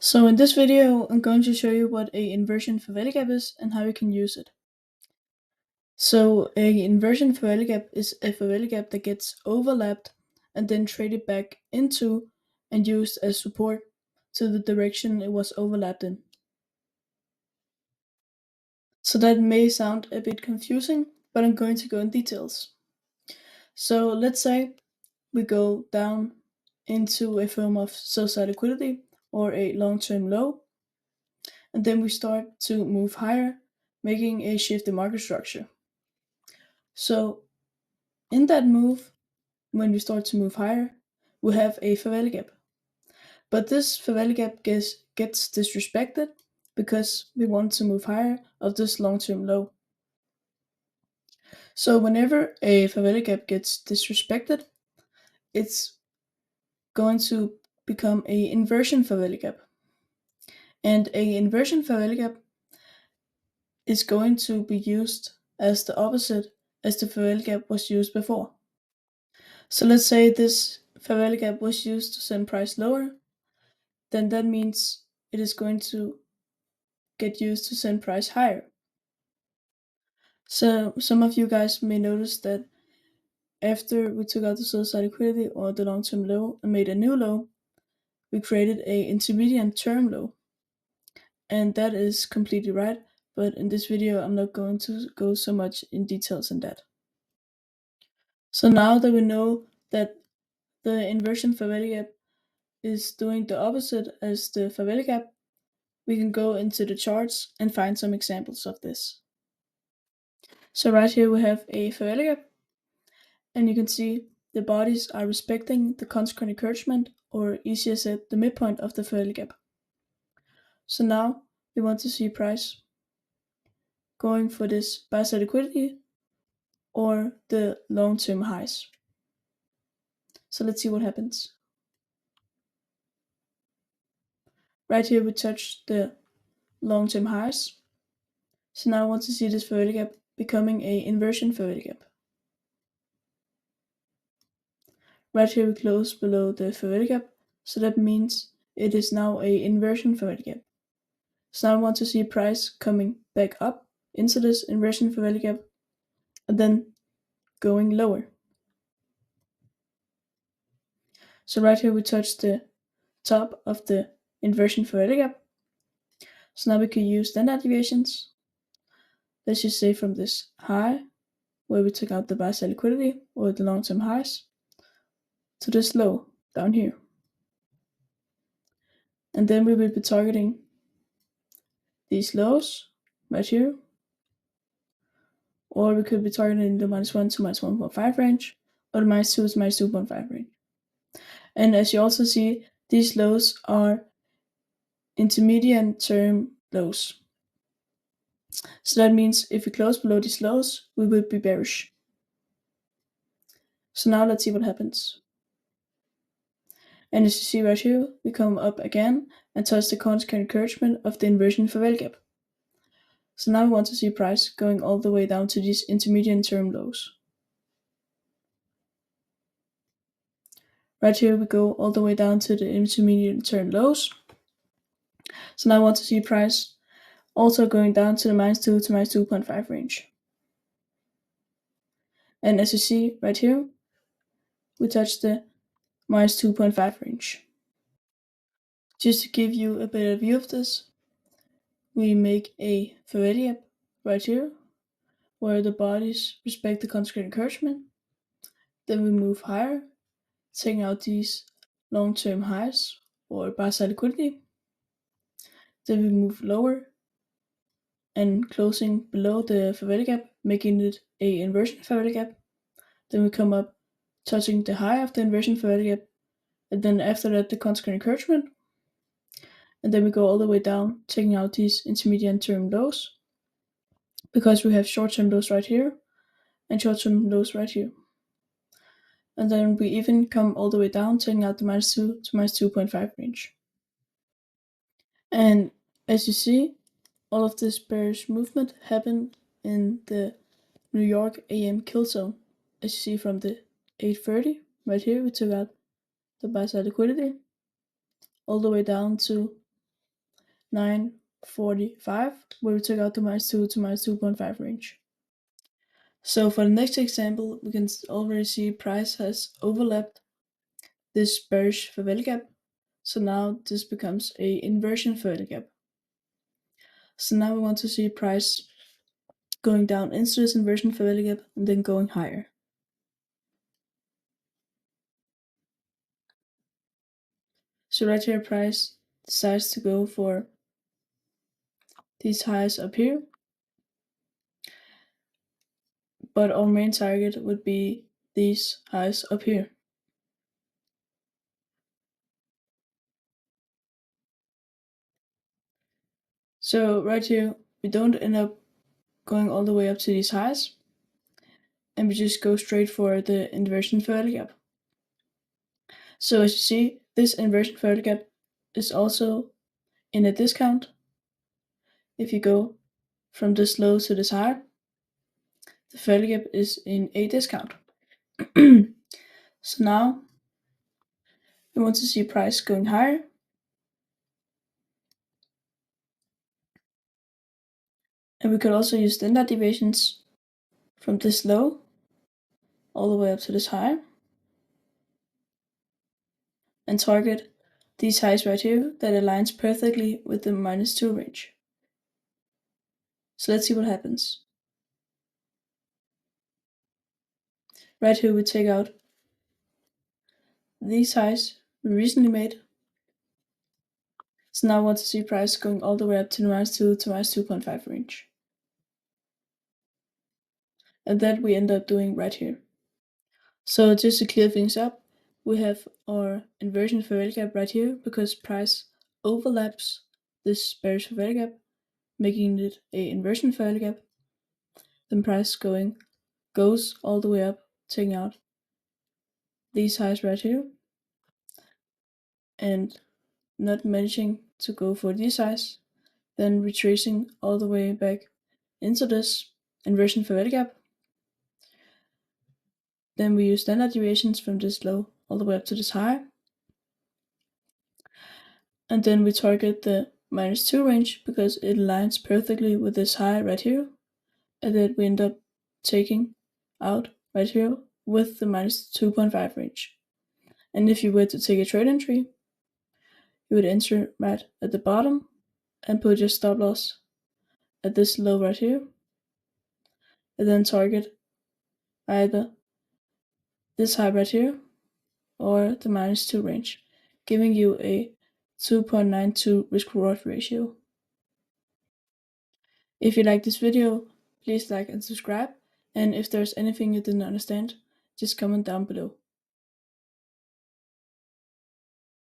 So in this video, I'm going to show you what a inversion failure gap is and how you can use it. So a inversion failure gap is a failure gap that gets overlapped and then traded back into and used as support to the direction it was overlapped in. So that may sound a bit confusing, but I'm going to go in details. So let's say we go down into a form of sell-side liquidity or a long-term low, and then we start to move higher, making a shift in market structure. So in that move, when we start to move higher, we have a failure gap. But this failure gap gets disrespected because we want to move higher of this long-term low. So whenever a failure gap gets disrespected, it's going to become a inversion failure gap. And a inversion failure gap is going to be used as the opposite as the failure gap was used before. So let's say this failure gap was used to send price lower, then that means it is going to get used to send price higher. So some of you guys may notice that after we took out the sell-side liquidity or the long-term low and made a new low, we created a intermediate term low. And that is completely right, but in this video I'm not going to go so much in details on that. So now that we know that the inversion failure gap is doing the opposite as the failure gap, we can go into the charts and find some examples of this. So right here we have a failure gap, and you can see the bodies are respecting the consequent encouragement, or easier said, the midpoint of the failure gap. So now we want to see price going for this buy side liquidity or the long-term highs. So let's see what happens. Right here we touch the long-term highs. So now I want to see this failure gap becoming a inversion failure gap. Right here we close below the failure gap, so that means it is now a inversion failure gap. So now I want to see price coming back up into this inversion failure gap and then going lower. So right here we touch the top of the inversion failure gap. So now we can use standard deviations. Let's just say from this high, where we took out the buy side liquidity or the long-term highs, to this low down here. And then we will be targeting these lows right here, or we could be targeting the -1 to -1.5 range, or the -2 to -2.5 range. And as you also see, these lows are intermediate term lows. So that means if we close below these lows, we will be bearish. So now let's see what happens. And as you see right here, we come up again and touch the consequent encouragement of the inversion failure gap. So now we want to see price going all the way down to these intermediate term lows. Right here we go all the way down to the intermediate term lows. So now I want to see price also going down to the -2 to -2.5 range. And as you see right here, we touch the -2.5 range. Just to give you a better view of this, we make a failure gap right here, where the bodies respect the consequent encouragement. Then we move higher, taking out these long-term highs or buy side liquidity. Then we move lower and closing below the failure gap, making it a inversion failure gap. Then we come up touching the high of the inversion failure gap, and then after that the consequent encouragement. And then we go all the way down, taking out these intermediate term lows, because we have short-term lows right here and short-term lows right here. And then we even come all the way down, taking out the -2 to -2.5 range. And as you see, all of this bearish movement happened in the New York AM kill zone. As you see from the 8:30 right here, we took out the buy side liquidity all the way down to 9.45, where we took out the -2 to -2.5 range. So for the next example, we can already see price has overlapped this bearish fair value gap. So now this becomes a inversion fair value gap. So now we want to see price going down into this inversion fair value gap and then going higher. So right here, price decides to go for these highs up here, but our main target would be these highs up here. So right here, we don't end up going all the way up to these highs, and we just go straight for the inversion fair value gap. So as you see, this inversion fair value gap is also in a discount. If you go from this low to this high, the fair value gap is in a discount. So now we want to see price going higher. And we could also use standard deviations from this low all the way up to this high and target these highs right here that aligns perfectly with the -2 range. So let's see what happens. Right here we take out these highs we recently made. So now I want to see price going all the way up to the -2 to -2.5 range. And that we end up doing right here. So just to clear things up, we have our inversion fair value gap right here because price overlaps this bearish fair value gap, making it a inversion fair value gap. Then price goes all the way up, taking out these highs right here, and not managing to go for these highs, then retracing all the way back into this inversion fair value gap. Then we use standard deviations from this low all the way up to this high. And then we target the -2 range because it aligns perfectly with this high right here. And then we end up taking out right here with the -2.5 range. And if you were to take a trade entry, you would enter right at the bottom and put your stop loss at this low right here. And then target either this high right here or the -2 range, giving you a 2.92 risk reward ratio. If you like this video, please like and subscribe, and if there's anything you didn't understand, just comment down below.